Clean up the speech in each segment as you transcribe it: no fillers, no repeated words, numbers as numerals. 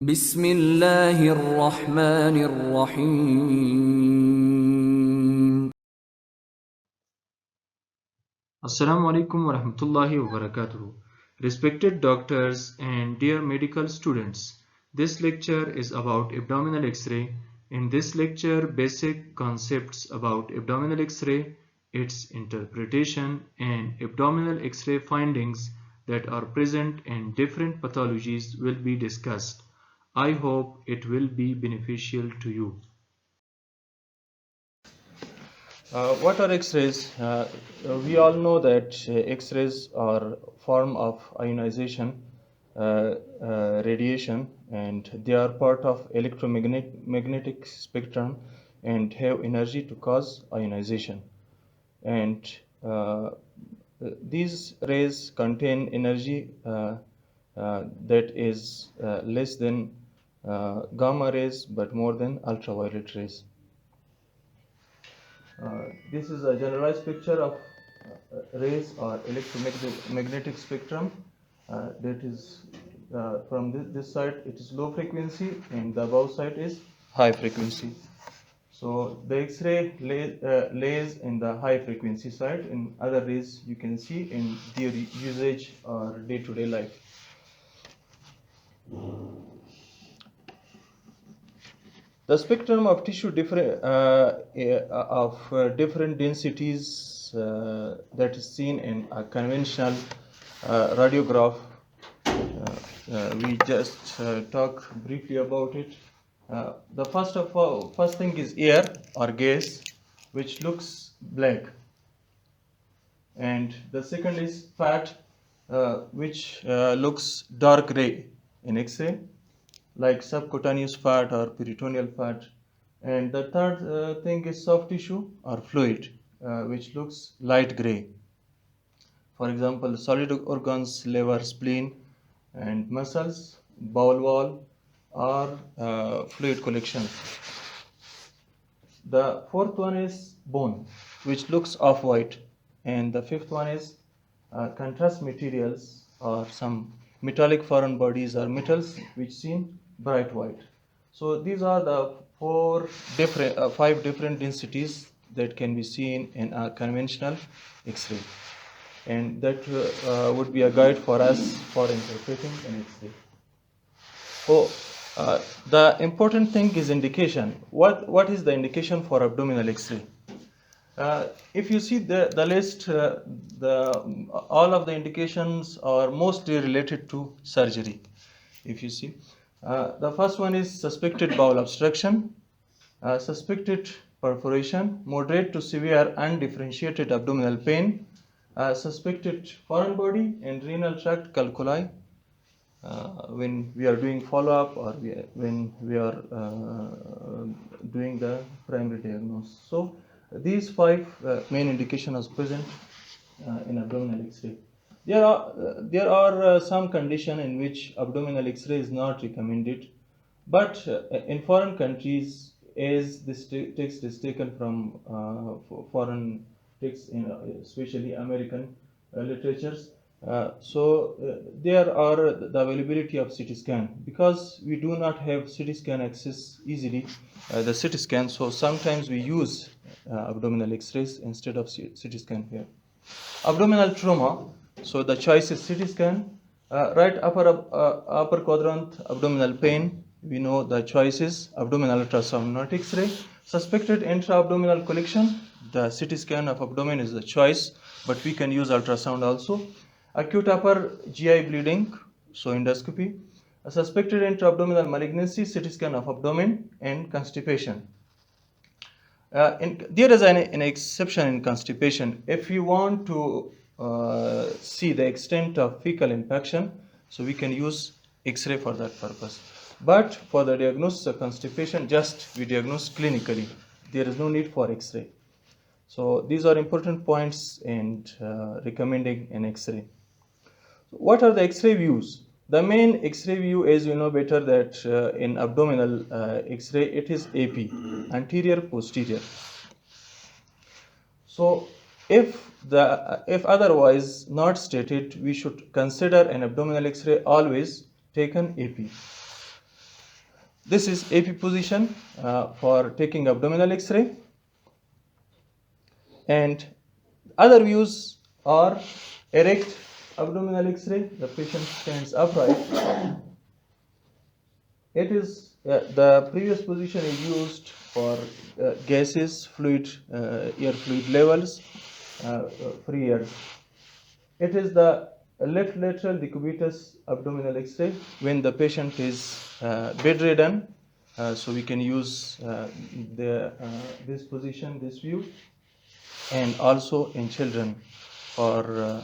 بسم الله الرحمن الرحيم. Assalamu alaikum wa rahmatullahi wa barakatuh. Respected doctors and dear medical students, this lecture is about abdominal X-ray. In this lecture, basic concepts about abdominal X-ray, its interpretation, and abdominal X-ray findings that are present in different pathologies will be discussed. I hope it will be beneficial to you. What are X-rays? We all know that X-rays are form of ionization, radiation, and they are part of electromagnetic spectrum and have energy to cause ionization. And these rays contain energy that is less than gamma rays but more than ultraviolet rays. This is a generalized picture of rays or electromagnetic spectrum. That is from this side it is low frequency and the above side is high frequency. So the X-ray lays in the high frequency side, and other rays you can see in their usage or day-to-day life. The spectrum of tissue different densities that is seen in a conventional radiograph. We just talk briefly about it. The first thing is air or gas, which looks black, and the second is fat, which looks dark gray in X-ray, like subcutaneous fat or peritoneal fat. And the third thing is soft tissue or fluid, which looks light gray. For example, solid organs, liver, spleen, and muscles, bowel wall, or fluid collection. The fourth one is bone, which looks off-white, and the fifth one is contrast materials or some metallic foreign bodies or metals which seem bright white. So these are the five different densities that can be seen in a conventional X-ray, and that would be a guide for us for interpreting an X-ray. Oh, the important thing is indication. What is the indication for abdominal X-ray? If you see the list, all of the indications are mostly related to surgery. If you see, the first one is suspected bowel obstruction, suspected perforation, moderate to severe undifferentiated abdominal pain, suspected foreign body and renal tract calculi, when we are doing follow-up or when we are doing the primary diagnosis. So these five main indications are present in abdominal X-ray. There are some conditions in which abdominal X-ray is not recommended, but in foreign countries, as this text is taken from foreign texts, especially American literatures, there are the availability of CT scan, because we do not have CT scan access easily, the CT scan, so sometimes we use abdominal X-rays instead of CT scan here. Abdominal trauma, so the choice is CT scan. Right upper quadrant, abdominal pain, we know the choice is abdominal ultrasound, not X-ray. Suspected intra-abdominal collection, the CT scan of abdomen is the choice, but we can use ultrasound also. Acute upper GI bleeding, so endoscopy. A suspected intra-abdominal malignancy, CT scan of abdomen, and constipation. There is an exception in constipation. If you want to see the extent of fecal impaction, so we can use X-ray for that purpose. But for the diagnosis of constipation, just we diagnose clinically. There is no need for X-ray. So these are important points in recommending an X-ray. What are the X-ray views? The main X-ray view, as you know better, that in abdominal X-ray it is AP, anterior posterior. So if otherwise not stated, we should consider an abdominal X-ray always taken AP. This is AP position for taking abdominal X-ray. And other views are erect abdominal X-ray. The patient stands upright. It is the previous position is used for gases, fluid, air fluid levels, free air. It is the left lateral decubitus abdominal X-ray when the patient is bedridden. So we can use this position, this view, and also in children for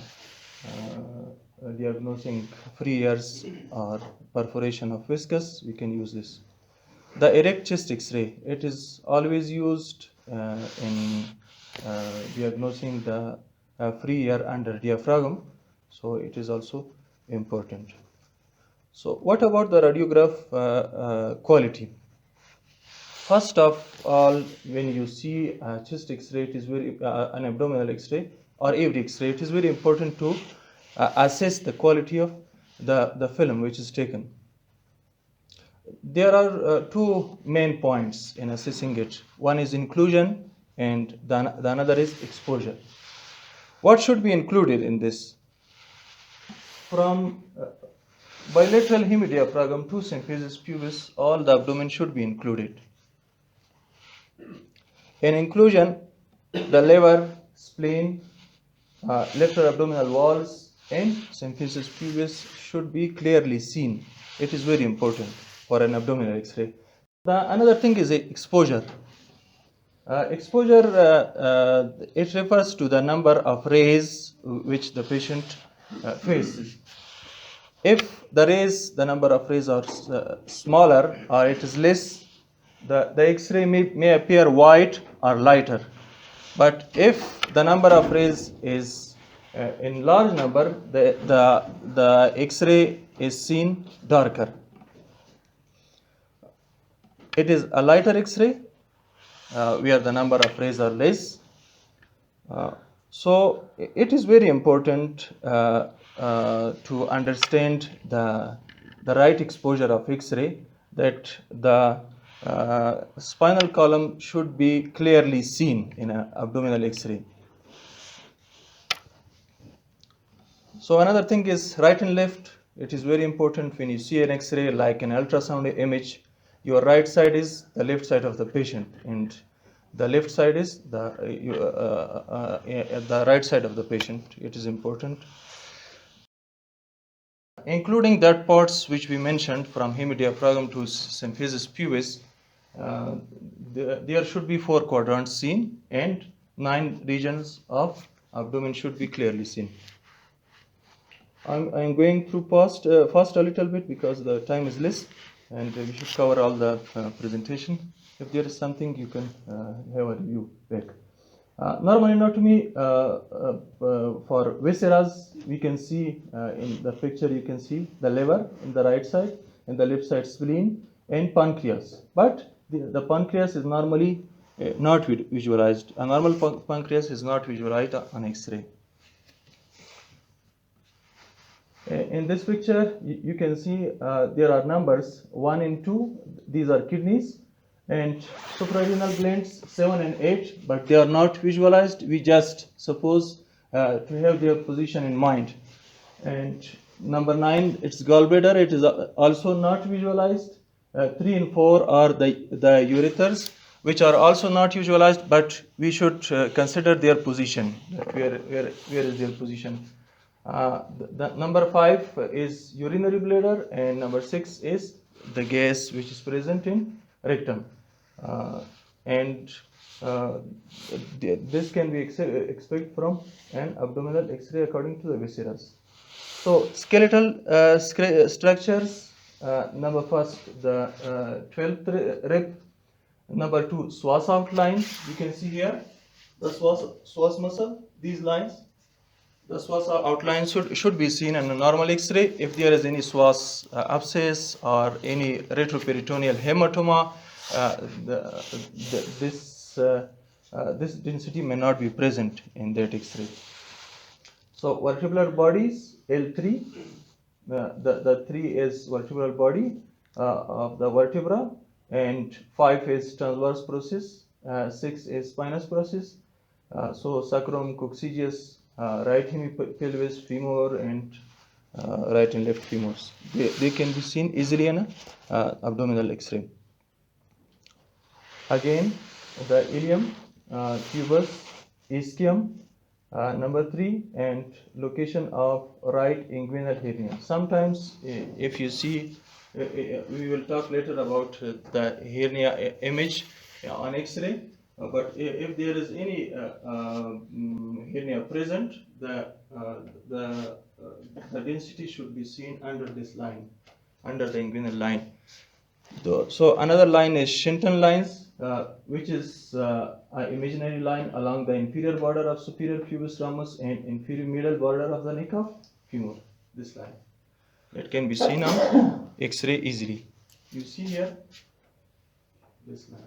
diagnosing free ears or perforation of viscus, we can use this. The erect chest X-ray, it is always used in diagnosing the free air under diaphragm, so it is also important. So what about the radiograph quality? First of all, when you see a chest X-ray, it is very an abdominal X-ray or every X-ray, it is very important to assess the quality of the film which is taken. There are two main points in assessing it. One is inclusion and the another is exposure. What should be included in this? From bilateral hemidiaphragm to symphysis pubis, all the abdomen should be included. In inclusion, the liver, spleen, lateral abdominal walls, and symphysis pubis should be clearly seen. It is very important for an abdominal X-ray. Another thing is exposure. Exposure, it refers to the number of rays which the patient faces. If the number of rays are smaller or it is less, the X-ray may appear white or lighter. But if the number of rays is in large number, the X-ray is seen darker. It is a lighter X-ray where the number of rays are less. So it is very important to understand the right exposure of X-ray, that the spinal column should be clearly seen in an abdominal X-ray. So another thing is right and left. It is very important when you see an X-ray like an ultrasound image, your right side is the left side of the patient and the left side is the right side of the patient. It is important. Including that parts which we mentioned from hemidiaphragm to symphysis pubis, there should be 4 quadrants seen and 9 regions of abdomen should be clearly seen. I'm going through fast a little bit because the time is less and we should cover all the presentation. If there is something, you can have a review back. Normal anatomy for viscera, we can see in the picture, you can see the liver in the right side and the left side spleen and pancreas. But the pancreas is normally not visualized. A normal pancreas is not visualized on X-ray. In this picture, you can see there are numbers 1 and 2. These are kidneys. And suprarenal glands 7 and 8, but they are not visualized. We just suppose to have their position in mind. And number 9, it's gallbladder. It is also not visualized. 3 and 4 are the ureters, which are also not visualized, but we should consider their position. Where is their position? The number 5 is urinary bladder, and number 6 is the gas which is present in rectum. This can be expected from an abdominal X-ray according to the viscera. So skeletal structures, number first the 12th rib, number 2 psoas outline. You can see here the psoas muscle, these lines. The psoas outline should be seen in a normal X-ray. If there is any psoas abscess or any retroperitoneal hematoma, this density may not be present in that X-ray. So vertebral bodies, L3, the 3 is vertebral body, of the vertebra, and 5 is transverse process, 6 is spinous process. So sacrum, coccygeus, right hemipelvis, femur, and right and left femurs. They can be seen easily in abdominal X-ray. Again, the ilium, pubis, ischium, number 3, and location of right inguinal hernia. Sometimes, if you see, we will talk later about the hernia image on X-ray. But if there is any hernia present, the density should be seen under this line, under the inguinal line. So another line is Shinton lines, which is an imaginary line along the inferior border of superior pubis ramus and inferior middle border of the neck of femur. This line, it can be seen on X-ray easily. You see here this line.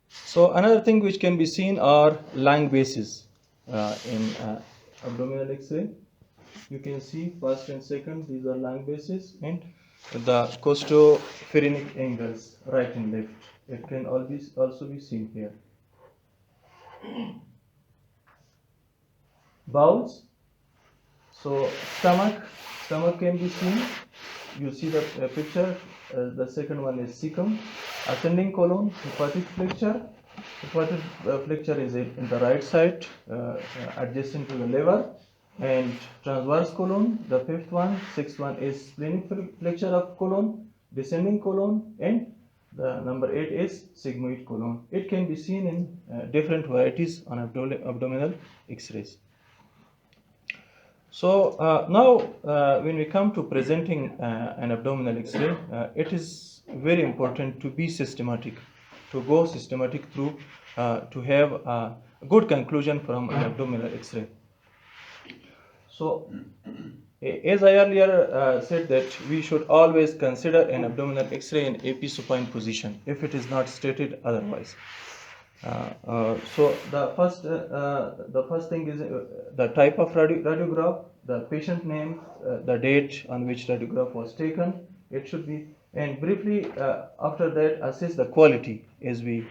So another thing which can be seen are lung bases in abdominal X-ray. You can see first and second, these are lung bases, and the costophrenic angles, right and left. It can always also be seen here. Bowels. So stomach can be seen. You see the picture. The second one is cecum. Ascending colon, hepatic flexure. Hepatic flexure is in the right side, adjacent to the liver. And transverse colon, the fifth one. Sixth one is splenic flexure of colon, descending colon, and the number 8 is sigmoid colon. It can be seen in different varieties on abdominal X-rays. So now when we come to presenting an abdominal X-ray, it is very important to be systematic, to go systematic through to have a good conclusion from an abdominal X-ray. So, as I earlier said that we should always consider an abdominal X-ray in AP supine position if it is not stated otherwise. So the first thing is the type of radiograph, the patient name, the date on which radiograph was taken. It should be, and briefly after that assess the quality, as we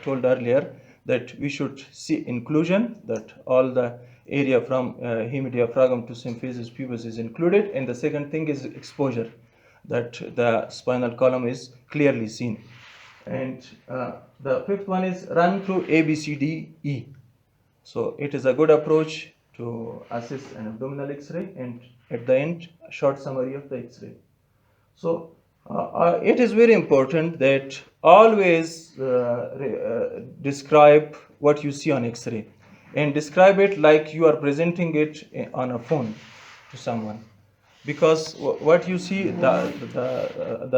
told earlier, that we should see inclusion, that all the area from hemidiaphragm to symphysis pubis is included, and the second thing is exposure, that the spinal column is clearly seen. And the fifth one is run through A, B, C, D, E. So it is a good approach to assess an abdominal X-ray, and at the end, a short summary of the X-ray. So it is very important that always describe what you see on X-ray, and describe it like you are presenting it on a phone to someone, because what you see the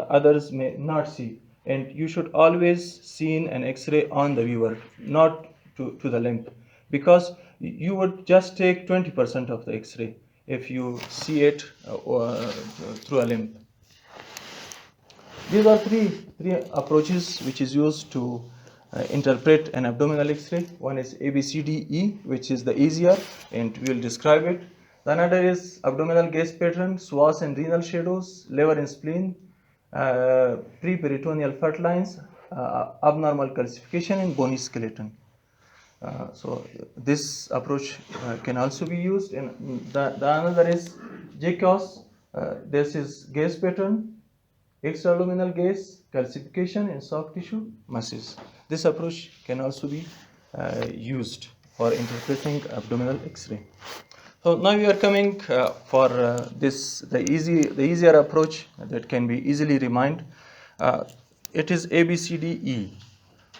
others may not see, and you should always see an X-ray on the viewer, not to the limb, because you would just take 20% of the X-ray if you see it through a limb. These are three approaches which is used to interpret an abdominal X-ray. One is ABCDE, which is the easier, and we will describe it. The another is abdominal gaze pattern, psoas and renal shadows, liver and spleen, pre-peritoneal fat lines, abnormal calcification, and bony skeleton. So this approach can also be used. And the another is JCOS. This is gaze pattern, extra-abdominal gaze, calcification, and soft tissue masses. This approach can also be used for interpreting abdominal X-ray. So now we are coming for the easier approach that can be easily reminded. It is ABCDE.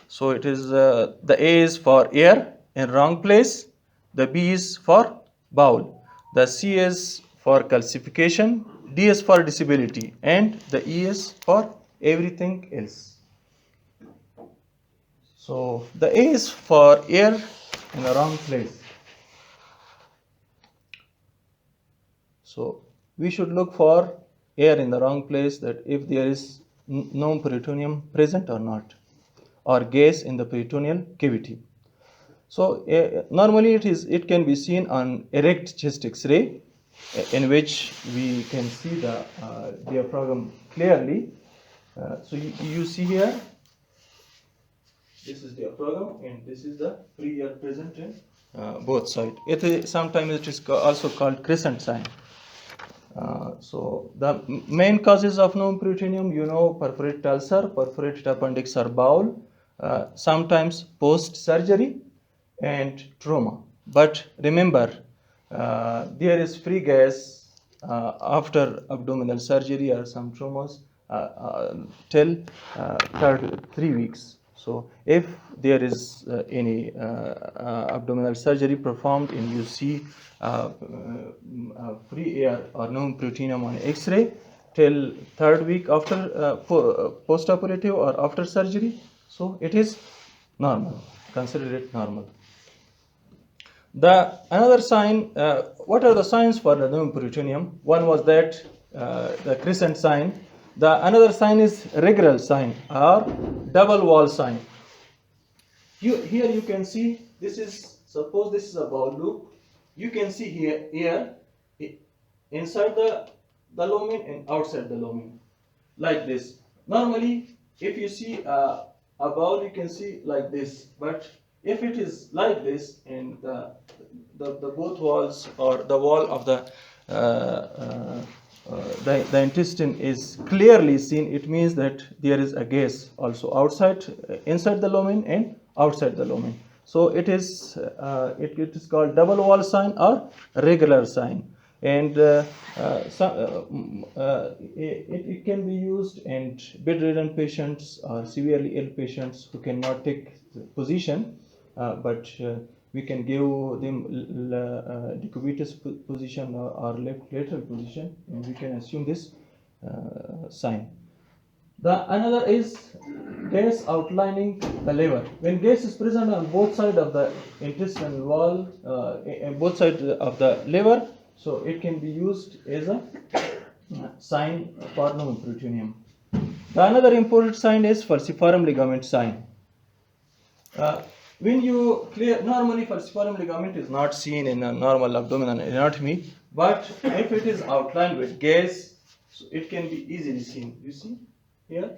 So it is the A is for air in wrong place, the B is for bowel, the C is for calcification, D is for disability, and the E is for everything else. So the A is for air in the wrong place. So we should look for air in the wrong place, that if there is no peritoneum present or not, or gas in the peritoneal cavity. So normally it can be seen on erect chest X-ray, in which we can see the diaphragm clearly. So you see here, this is diaphragm and this is the free air present in both sides. Sometimes it is also called crescent sign. So the main causes of pneumoperitoneum, perforated ulcer, perforated appendix or bowel, sometimes post-surgery and trauma. But remember, there is free gas after abdominal surgery or some traumas till 3 weeks. So if there is any abdominal surgery performed and you see free air or pneumoperitoneum on X-ray till 3rd week after post-operative or after surgery, so it is normal. Consider it normal. The another sign, what are the signs for the pneumoperitoneum? One was that the crescent sign. The another sign is regular sign or double wall sign. Here you can see, suppose this is a bowel loop. You can see here inside the lumen and outside the lumen, like this. Normally, if you see a bowel, you can see like this. But if it is like this and the both walls or the wall of the intestine is clearly seen, it means that there is a gas also inside the lumen and outside the lumen. So it is called double wall sign or regular sign, and it can be used in bedridden patients or severely ill patients who cannot take position, but we can give them decubitus position or left lateral position, and we can assume this sign. The another is gas outlining the liver. When gas is present on both sides of the intestinal wall, both sides of the liver, so it can be used as a sign for pneumoperitoneum. The another important sign is falciparum ligament sign. When you normally falciparum ligament is not seen in a normal abdominal anatomy, but if it is outlined with gas, so it can be easily seen. You see here,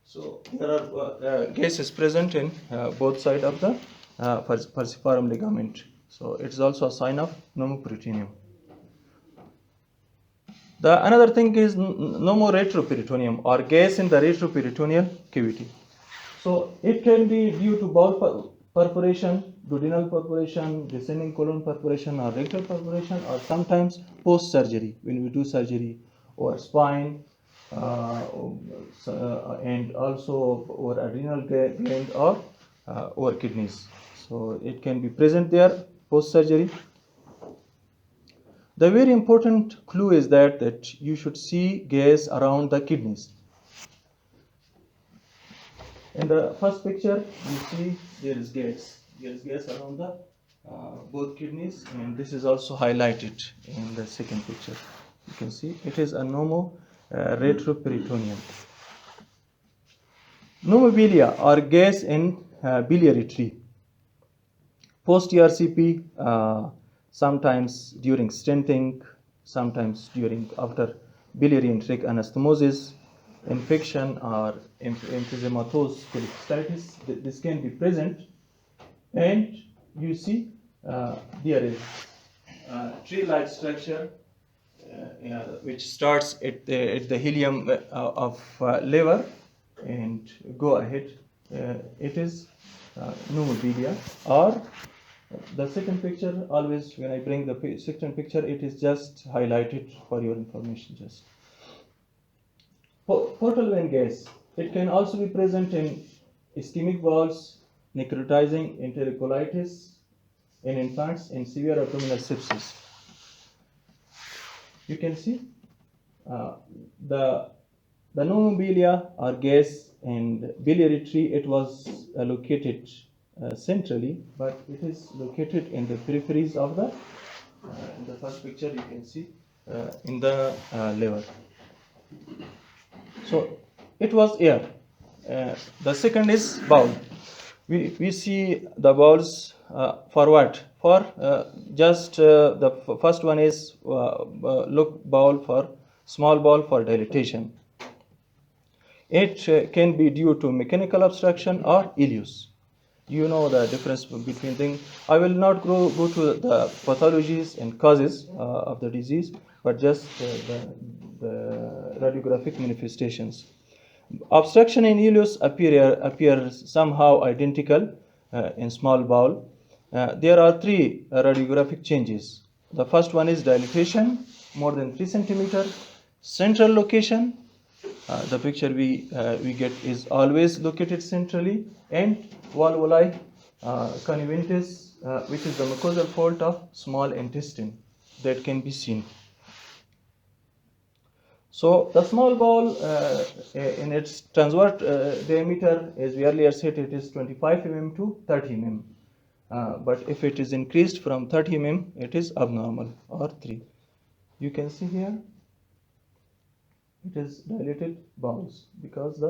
so there are gases present in both sides of the falciparum ligament. So it is also a sign of pneumoperitoneum. The another thing is pneumoretroperitoneum or gas in the retroperitoneal cavity. So it can be due to bowel perforation, duodenal perforation, descending colon perforation, or rectal perforation, or sometimes post-surgery when we do surgery over spine and also over adrenal gland or over kidneys. So it can be present there post-surgery. The very important clue is that you should see gas around the kidneys. In the first picture, you see there is gas. There is gas around the both kidneys, and this is also highlighted in the second picture. You can see it is a pneumoretroperitoneum. Pneumobilia or gas in biliary tree. Post ERCP, sometimes during stenting, sometimes after biliary enteric anastomosis, infection or emphysematous cholecystitis, this can be present, and you see there is tree-like structure which starts at the helium of liver and go ahead. It is pneumobilia. Or the second picture, always when I bring the second picture, it is just highlighted for your information. Just portal vein gas. It can also be present in ischemic valves, necrotizing enterocolitis in infants, and severe abdominal sepsis. You can see the pneumobilia or gas and biliary tree. It was located centrally, but it is located in the peripheries of the. In the first picture, you can see in the liver. So it was air. The second is bowel. We see the bowels for what? For just the first one is look bowel for small bowel for dilatation. It can be due to mechanical obstruction or ileus. You know the difference between things. I will not go to the pathologies and causes of the disease, but just the radiographic manifestations. Obstruction in ileus appears somehow identical in small bowel. There are three radiographic changes. The first one is dilatation, more than 3 centimeter, central location. The picture we get is always located centrally, and valvuli conjunctivis, which is the mucosal fold of small intestine that can be seen. So the small bowel in its transverse diameter, as we earlier said, it is 25 mm to 30 mm. But if it is increased from 30 mm, it is abnormal or 3. You can see here it is dilated bowels because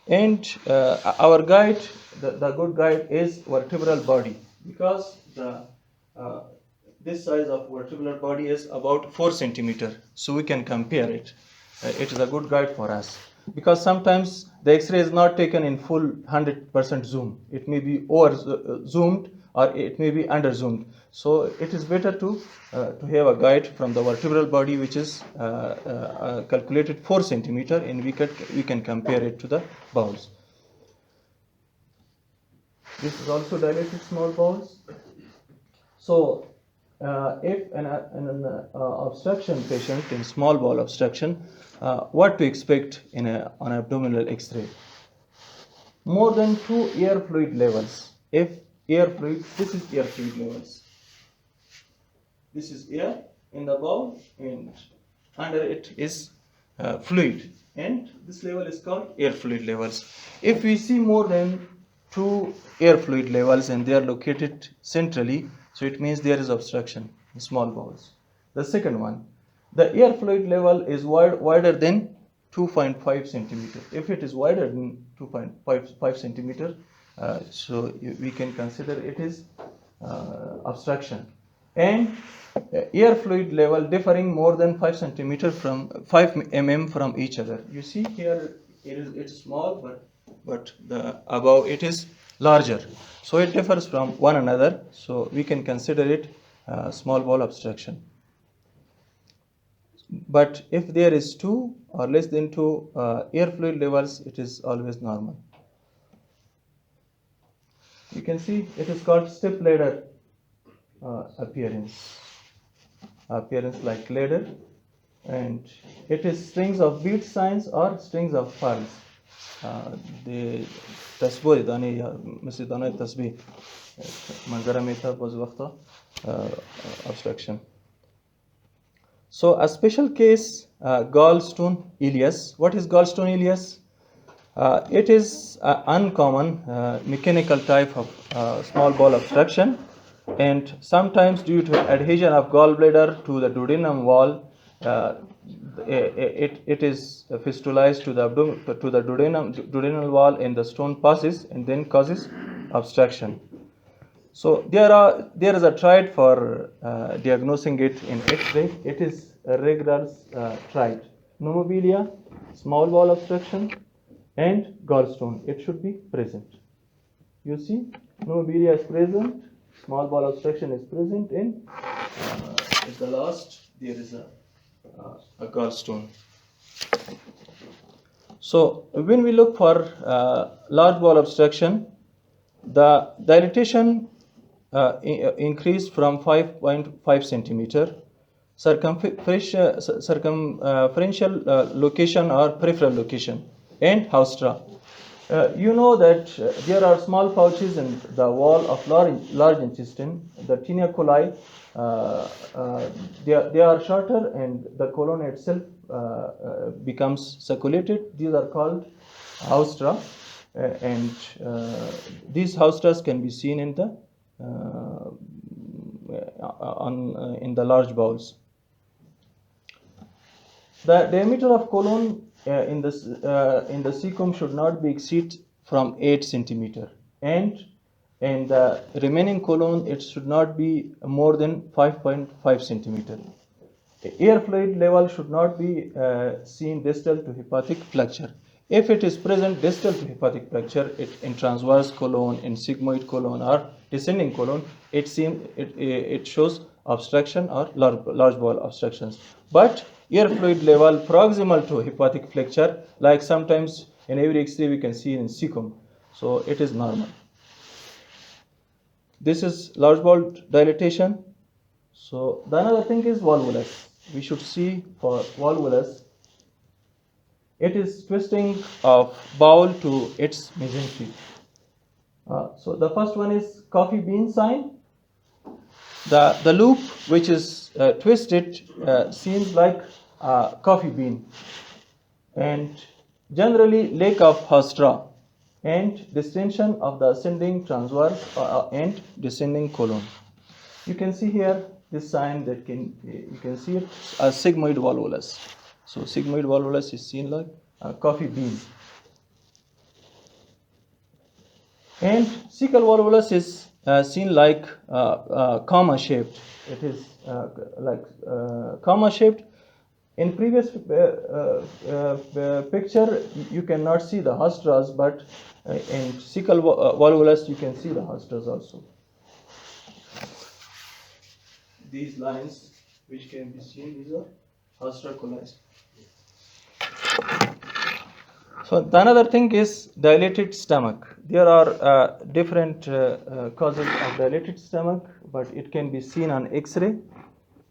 our guide, the good guide is vertebral body, because this size of vertebral body is about 4 centimeter, so we can compare it. It is a good guide for us, because sometimes the X-ray is not taken in full 100% zoom. It may be over zoomed or it may be under zoomed. So it is better to have a guide from the vertebral body, which is calculated 4 centimeter, and we can compare it to the bowels. This is also dilated small bowels. So if an obstruction patient in small bowel obstruction, what to expect in on abdominal X-ray? More than 2 air fluid levels. If air fluid, this is air fluid levels. This is air in the bowel, and under it is fluid, and this level is called air fluid levels. If we see more than 2 air fluid levels and they are located centrally, so it means there is obstruction in small bowels. The second one, the air fluid level is wider than 2.5 centimeter. If it is wider than 2.5 centimeter, so we can consider it is obstruction. And air fluid level differing more than 5 centimeter from 5 mm from each other. You see here it's small, but the above it is larger, so it differs from one another, so we can consider it small bowel obstruction. But if there is 2 or less than 2 air fluid levels, it is always normal. You can see it is called step ladder appearance like ladder, and it is strings of bead signs or strings of pearls. The تسبوي داني مثل داني تسبيح منظر ميتا باز وقتا obstruction. So a special case, gallstone ileus. What is gallstone ileus? It is an uncommon mechanical type of small bowel obstruction, and sometimes due to adhesion of gallbladder to the duodenum wall, it is fistulized to the duodenal wall, and the stone passes and then causes obstruction. So there is a triad for diagnosing it in X-ray. It is a regular triad: pneumobilia, small bowel obstruction, and gallstone. It should be present. You see, pneumobilia is present, small bowel obstruction is present, and at the last there is a gallstone. So when we look for large bowel obstruction, the dilatation increased from 5.5 centimeter. Circumferential location or peripheral location, and haustra. You know that there are small pouches in the wall of large intestine, the tinea coli. They are shorter, and the colon itself becomes circulated. These are called haustra, and these haustras can be seen in the in the large bowels. The diameter of colon in the cecum should not be exceed from 8 centimeter, and and the remaining colon, it should not be more than 5.5 centimeter. Air fluid level should not be seen distal to hepatic flexure. If it is present distal to hepatic flexure, in transverse colon, in sigmoid colon, or descending colon, it shows obstruction or large bowel obstructions. But air fluid level proximal to hepatic flexure, like sometimes in every X-ray we can see in cecum, so it is normal. This is large bowel dilatation. So the another thing is volvulus. We should see for volvulus, it is twisting of bowel to its mesentery. So the first one is coffee bean sign. The loop which is twisted seems like a coffee bean, and generally lack of haustra and distension of the ascending transverse and descending colon. You can see here this sign that you can see it as sigmoid volvulus. So sigmoid volvulus is seen like a coffee bean. And cecal volvulus is seen like comma shaped. It is like comma shaped. In previous picture, you cannot see the haustras, but in cecal volvulus, you can see the haustras also. These lines, which can be seen, these are haustra-colized. So the another thing is dilated stomach. There are different causes of dilated stomach, but it can be seen on X-ray.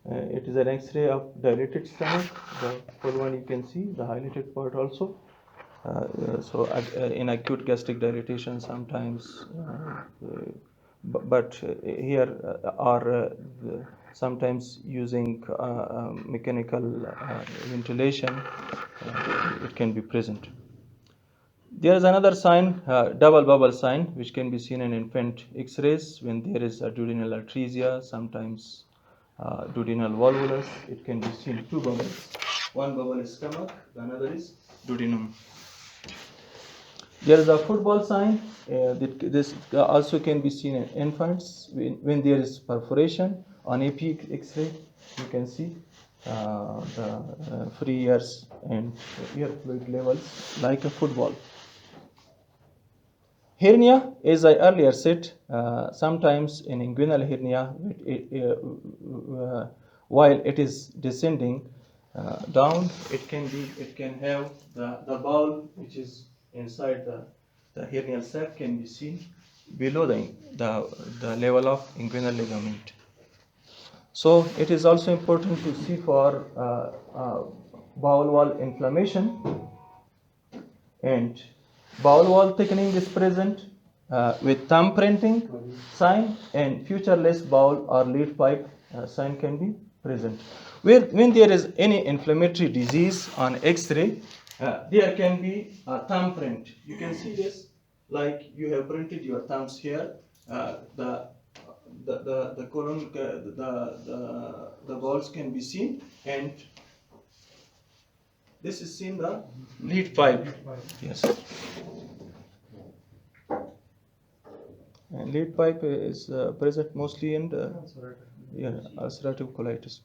It is an X-ray of dilated stomach. The full one you can see, the highlighted part also. So in acute gastric dilatation sometimes, but here are sometimes using mechanical ventilation, it can be present. There is another sign, double bubble sign, which can be seen in infant X-rays when there is a duodenal atresia, sometimes duodenal volvulus. It can be seen two bubbles. One bubble is stomach, the another is duodenum. There is a football sign. This also can be seen in infants when there is perforation. On AP X-ray, you can see the free airs and air fluid levels like a football. Hernia, as I earlier said, sometimes in inguinal hernia, while it is descending down, it can have the bowel which is inside the hernial sac can be seen below the level of inguinal ligament. So it is also important to see for bowel wall inflammation, and bowel wall thickening is present with thumb printing sign, and futureless bowel or lead pipe sign can be present. When there is any inflammatory disease on X-ray, there can be a thumb print. You can see this like you have printed your thumbs here. The colon, the bowels can be seen, and this is seen the lead pipe. Yes. And lead pipe is present mostly in the ulcerative colitis.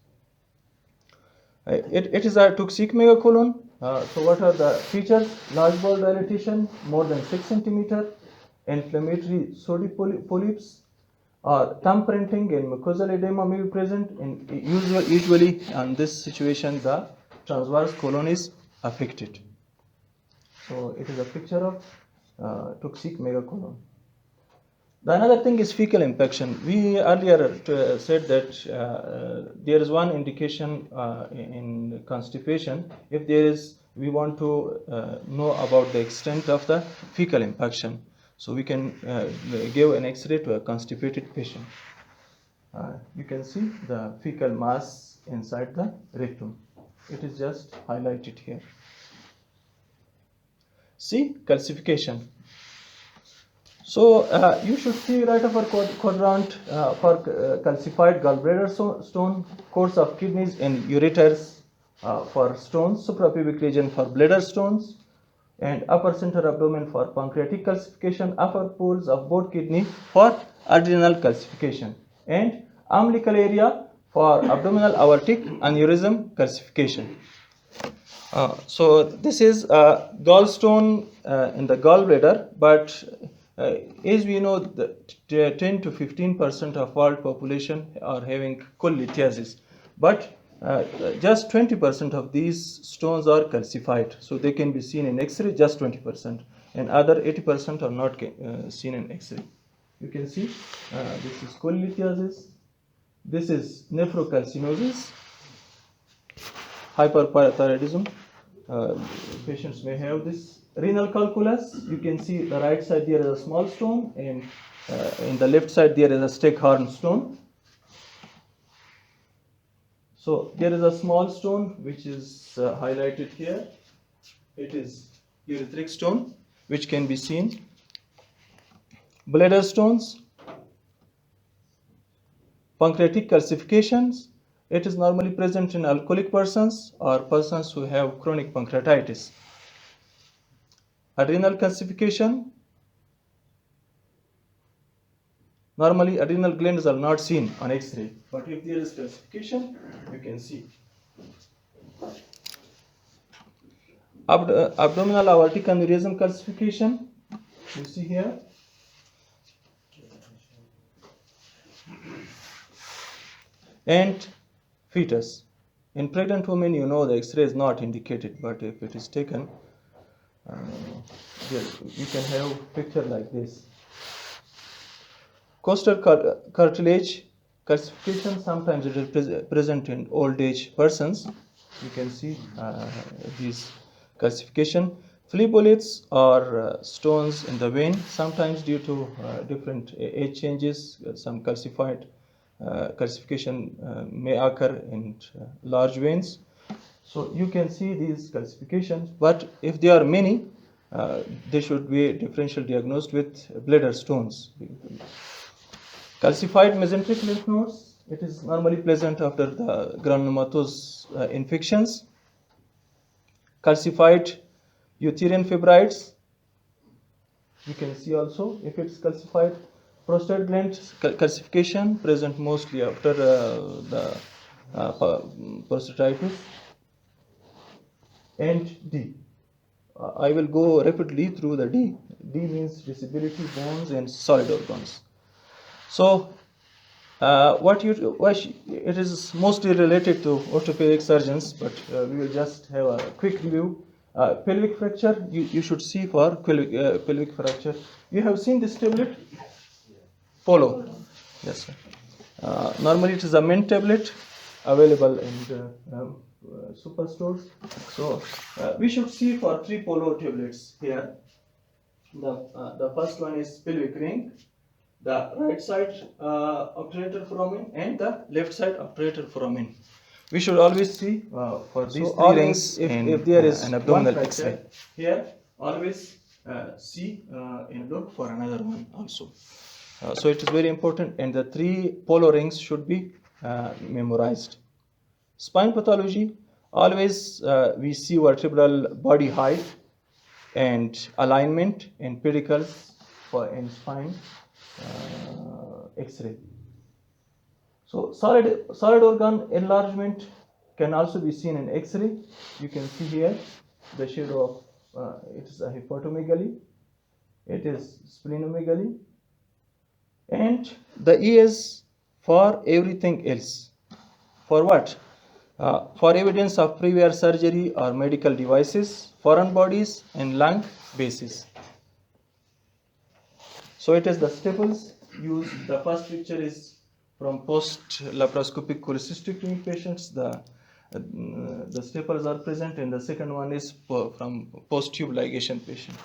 It is a toxic megacolon. So what are the features? Large bowel dilatation, more than 6 centimeter, inflammatory sody polyps, thumb printing and mucosal edema may be present. And usually in this situation, the transverse colon is affected. So it is a picture of toxic megacolon. The another thing is fecal infection. We earlier said that there is one indication in constipation. If there is, we want to know about the extent of the fecal infection. So we can give an X-ray to a constipated patient. You can see the fecal mass inside the rectum. It is just highlighted here. See, calcification. So you should see right upper quadrant for calcified gallbladder stone, course of kidneys and ureters for stones, suprapubic region for bladder stones, and upper center abdomen for pancreatic calcification, upper poles of both kidney for adrenal calcification, and umbilical area for abdominal aortic aneurysm calcification. So this is a gallstone in the gallbladder, but as we know, the 10 to 15% of world population are having cholelithiasis, but just 20% of these stones are calcified, so they can be seen in X-ray, just 20%, and other 80% are not seen in X-ray. You can see this is cholelithiasis, this is nephrocalcinosis, hyperparathyroidism. Patients may have this. Renal calculus, you can see the right side there is a small stone, and in the left side there is a Steckhorn stone. So there is a small stone which is highlighted here. It is urethric stone, which can be seen. Bladder stones, pancreatic calcifications. It is normally present in alcoholic persons or persons who have chronic pancreatitis. Adrenal calcification. Normally, adrenal glands are not seen on X-ray, but if there is calcification, you can see. Abdominal aortic aneurysm calcification, you see here. And fetus. In pregnant women, you know the X-ray is not indicated, but if it is taken, you can have picture like this. Costal cartilage calcification, sometimes it is present in old age persons. You can see these calcification. Phleboliths are stones in the vein, sometimes due to different age changes, some calcification may occur in large veins. So you can see these calcifications, but if there are many, they should be differential diagnosed with bladder stones. Calcified mesenteric lymph nodes, it is normally present after the granulomatous infections. Calcified uterine fibroids, you can see also if it's calcified. Prostate gland calcification present mostly after the prostatitis. And D. I will go rapidly through the D. D means disability, bones, and solid organs. So, it is mostly related to orthopedic surgeons, but we will just have a quick review. Pelvic fracture, you should see for pelvic fracture. You have seen this tablet? Polo. Yes, sir. Normally it is a mint tablet available in the superstores. So we should see for 3 Polo tablets here. The first one is pelvic ring, the right side obturator foramen, and the left side obturator foramen. We should always see for these 3 rings if there is an abdominal X-ray. Here, always see and look for another one also. So it is very important, and the 3 Polo rings should be memorized. Spine pathology, always we see vertebral body height and alignment and pedicles in spine X-ray. So solid organ enlargement can also be seen in X-ray. You can see here the shadow of it is a hepatomegaly, it is splenomegaly, and the E is for everything else. For what? For evidence of previous surgery or medical devices, foreign bodies, and lung bases. So it is the staples used. The first picture is from post-laparoscopic cholecystectomy patients. The staples are present, and the second one is from post-tube ligation patient.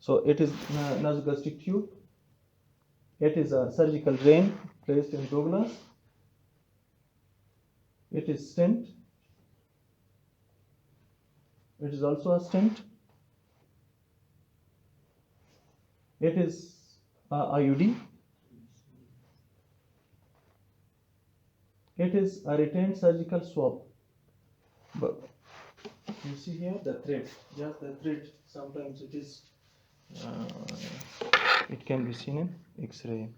So it is nasogastric tube. It is a surgical drain placed in Douglas. It is stent. It is also a stent. It is IUD. It is a retained surgical swab. But You see here the thread, just the thread. Sometimes it can be seen in X-ray.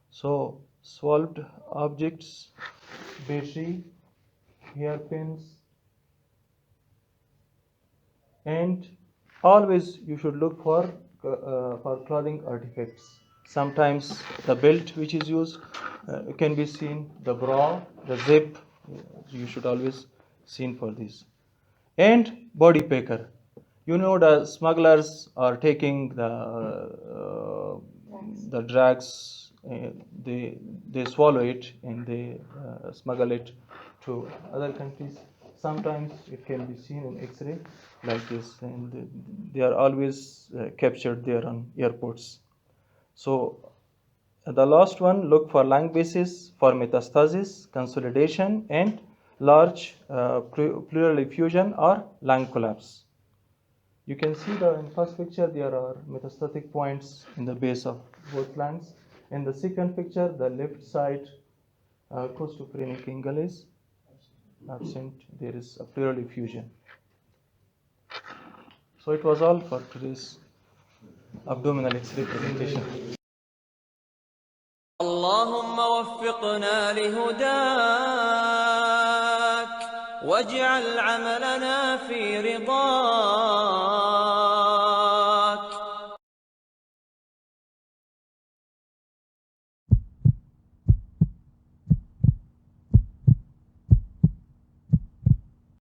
So solved objects, battery, hairpins, and always you should look for clothing artifacts. Sometimes the belt which is used can be seen, the bra, the zip. You should always seen for this. And body packer. You know the smugglers are taking the drugs. They swallow it and they smuggle it to other countries. Sometimes it can be seen in X-ray like this, and they are always captured there on airports. So the last one, look for lung bases for metastasis, consolidation, and large pleural effusion or lung collapse. You can see in first picture there are metastatic points in the base of both lungs. In the second picture, the left side costophrenic angle is absent. There is a pleural effusion. So it was all for today's abdominal X-ray presentation. اللهم وفقنا لهداك واجعل عملنا في رضاك